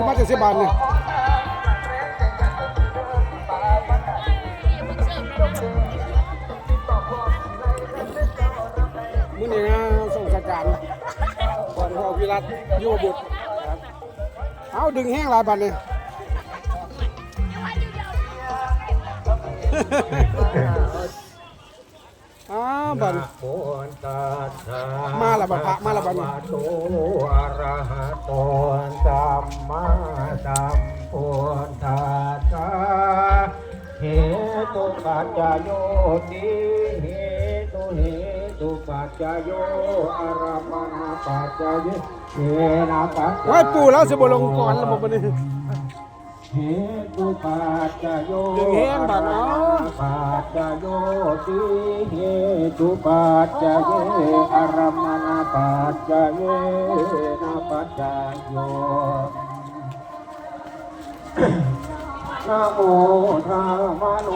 มาจากสิบาทนี่มื้อนี้นะส่งสการก่อนพ่อพิรัตยุวบุตรเอาดึงแห้งหลายบาทนี่บันมาละบันพระมาละบันโตอะระหะโตสัมมาสัมพุทธัสสะเหตุปัจจโยติเหตุปัจจโยอะระมณปัจจโยเยนะปัจจโย ไว้ปู่แล้วสิบลงก่อนระบบนี้เหตุปัจจโย ดึงแห้งบัดเนาะ ปัจจโยติเหตุปัจจเยอารมณปัจจเยนะปัจจโยนะโมธรรมโน